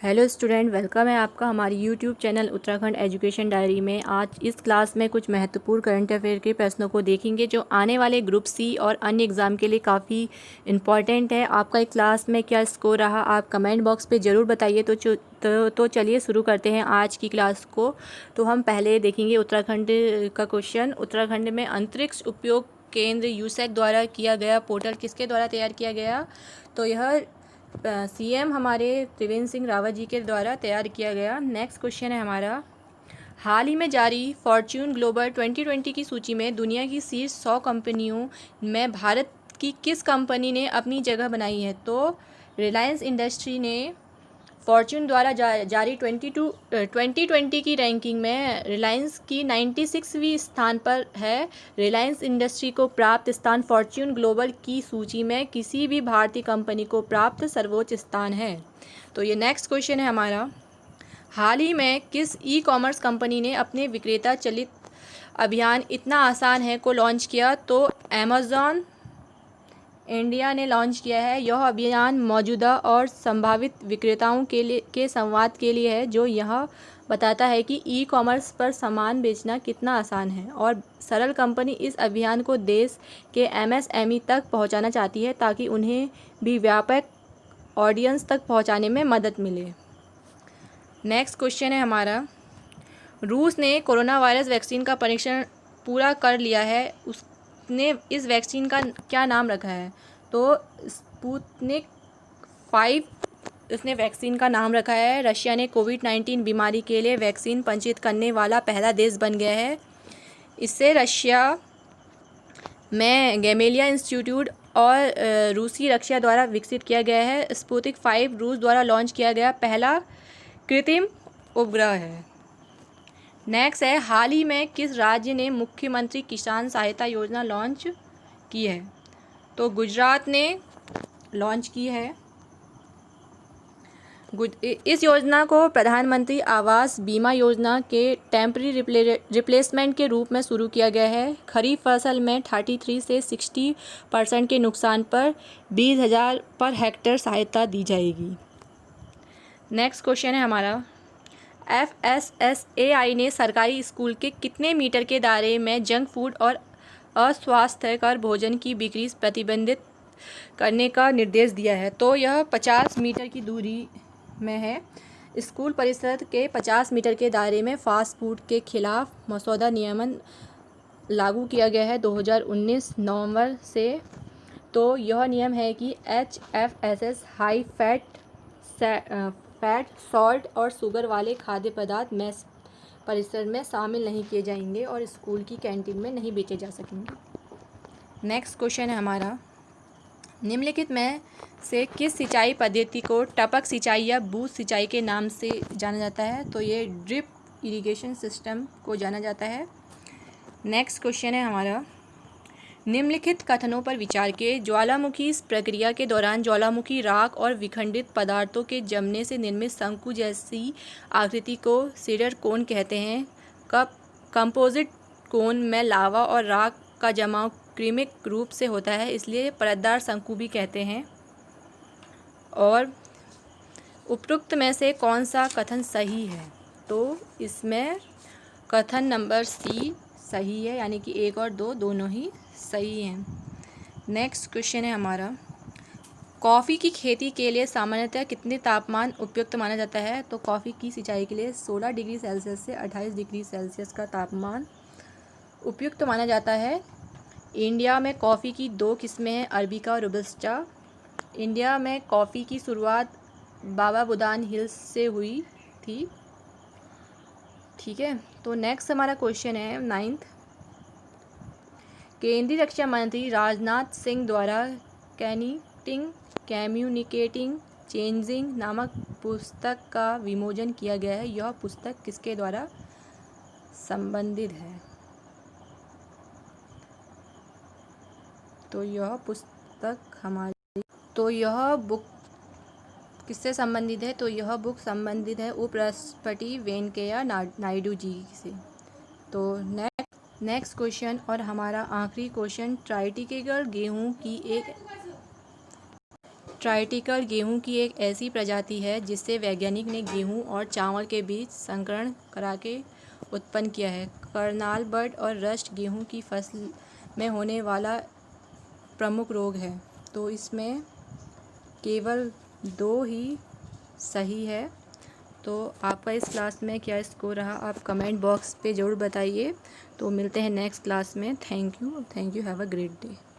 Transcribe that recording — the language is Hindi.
हेलो स्टूडेंट, वेलकम है आपका हमारी YouTube channel Uttarakhand education diary में। आज इस क्लास में कुछ महत्वपूर्ण करंट अफेयर के प्रश्नों को देखेंगे जो आने वाले ग्रुप सी और अन्य एग्ज़ाम के लिए काफ़ी इम्पॉर्टेंट है। आपका एक क्लास में क्या स्कोर रहा, आप कमेंट बॉक्स पे ज़रूर बताइए। तो चलिए शुरू करते हैं आज की क्लास को। तो हम पहले देखेंगे उत्तराखंड का क्वेश्चन। उत्तराखंड में अंतरिक्ष उपयोग केंद्र यूसैक द्वारा किया गया पोर्टल किसके द्वारा तैयार किया गया? तो यह सीएम हमारे त्रिवेंद्र सिंह रावत जी के द्वारा तैयार किया गया। नेक्स्ट क्वेश्चन है हमारा, हाल ही में जारी फॉर्च्यून ग्लोबल 2020 की सूची में दुनिया की शीर्ष 100 कंपनियों में भारत की किस कंपनी ने अपनी जगह बनाई है? तो रिलायंस इंडस्ट्री ने फॉर्च्यून द्वारा जारी 2020 की रैंकिंग में रिलायंस की 96वीं स्थान पर है। रिलायंस इंडस्ट्री को प्राप्त स्थान फॉर्च्यून ग्लोबल की सूची में किसी भी भारतीय कंपनी को प्राप्त सर्वोच्च स्थान है। तो ये नेक्स्ट क्वेश्चन है हमारा, हाल ही में किस ई कॉमर्स कंपनी ने अपने विक्रेता चलित अभियान इतना आसान है को लॉन्च किया? तो अमेज़ॉन इंडिया ने लॉन्च किया है। यह अभियान मौजूदा और संभावित विक्रेताओं के संवाद के लिए है, जो यह बताता है कि ई कॉमर्स पर सामान बेचना कितना आसान है और सरल। कंपनी इस अभियान को देश के एमएसएमई तक पहुंचाना चाहती है ताकि उन्हें भी व्यापक ऑडियंस तक पहुंचाने में मदद मिले। नेक्स्ट क्वेश्चन है हमारा, रूस ने कोरोना वायरस वैक्सीन का परीक्षण पूरा कर लिया है। उसने इस वैक्सीन का क्या नाम रखा है? तो स्पुतनिक 5 उसने वैक्सीन का नाम रखा है। रशिया ने कोविड-19 बीमारी के लिए वैक्सीन पंजीकृत करने वाला पहला देश बन गया है। इससे रशिया में गैमेलिया इंस्टीट्यूट और रूसी रक्षा द्वारा विकसित किया गया है। स्पुतनिक 5 रूस द्वारा लॉन्च किया गया पहला कृत्रिम उपग्रह है। नेक्स्ट है, हाल ही में किस राज्य ने मुख्यमंत्री किसान सहायता योजना लॉन्च की है? तो गुजरात ने लॉन्च की है। इस योजना को प्रधानमंत्री आवास बीमा योजना के टेम्पररी रिप्लेसमेंट के रूप में शुरू किया गया है। खरीफ फसल में 33 से 60% के नुकसान पर 20,000 पर हेक्टेयर सहायता दी जाएगी। नेक्स्ट क्वेश्चन है हमारा, FSSAI ने सरकारी स्कूल के कितने मीटर के दायरे में जंक फूड और अस्वास्थ्यकर भोजन की बिक्री प्रतिबंधित करने का निर्देश दिया है? तो यह 50 मीटर की दूरी में है। स्कूल परिसर के 50 मीटर के दायरे में फास्ट फूड के खिलाफ मसौदा नियमन लागू किया गया है 2019 नवंबर से। तो यह नियम है कि HFSS हाई फैट, सॉल्ट और शुगर वाले खाद्य पदार्थ मेस परिसर में शामिल नहीं किए जाएंगे और स्कूल की कैंटीन में नहीं बेचे जा सकेंगे। नेक्स्ट क्वेश्चन है हमारा, निम्नलिखित में से किस सिंचाई पद्धति को टपक सिंचाई या बूंद सिंचाई के नाम से जाना जाता है? तो ये ड्रिप इरिगेशन सिस्टम को जाना जाता है। नेक्स्ट क्वेश्चन है हमारा, निम्नलिखित कथनों पर विचार के ज्वालामुखी प्रक्रिया के दौरान ज्वालामुखी राख और विखंडित पदार्थों के जमने से निर्मित शंकु जैसी आकृति को सीडर कोन कहते हैं। कंपोजिट कोन में लावा और राख का जमाव क्रमिक रूप से होता है, इसलिए परतदार शंकु भी कहते हैं। और उपरोक्त में से कौन सा कथन सही है? तो इसमें कथन नंबर सी सही है, यानी कि 1 और 2 दोनों ही सही हैं। नेक्स्ट क्वेश्चन है हमारा, कॉफ़ी की खेती के लिए सामान्यतः कितने तापमान उपयुक्त माना जाता है? तो कॉफ़ी की सिंचाई के लिए 16 डिग्री सेल्सियस से 28 डिग्री सेल्सियस का तापमान उपयुक्त माना जाता है। इंडिया में कॉफ़ी की 2 किस्में हैं, अरबिका और रोबस्टा। इंडिया में कॉफ़ी की शुरुआत बाबा बुदान हिल्स से हुई थी। ठीक है, तो नेक्स्ट हमारा क्वेश्चन है 9th, केंद्रीय रक्षा मंत्री राजनाथ सिंह द्वारा कम्युनिकेटिंग चेंजिंग नामक पुस्तक का विमोचन किया गया है। यह पुस्तक किसके द्वारा संबंधित है? तो यह बुक किससे संबंधित है? तो यह बुक संबंधित है उपराष्ट्रपति वेंकैया नायडू जी से। तो नेक्स्ट क्वेश्चन और हमारा आखिरी क्वेश्चन, ट्राइटिकेगल गेहूं की एक ट्राइटिकल गेहूं की एक ऐसी प्रजाति है जिसे वैज्ञानिक ने गेहूं और चावल के बीच संकरण करा के उत्पन्न किया है। करनाल बर्ड और रस्ट गेहूं की फसल में होने वाला प्रमुख रोग है। तो इसमें केवल 2 ही सही है। तो आपका इस क्लास में क्या स्कोर रहा, आप कमेंट बॉक्स पे ज़रूर बताइए। तो मिलते हैं नेक्स्ट क्लास में। Thank you, have a great day.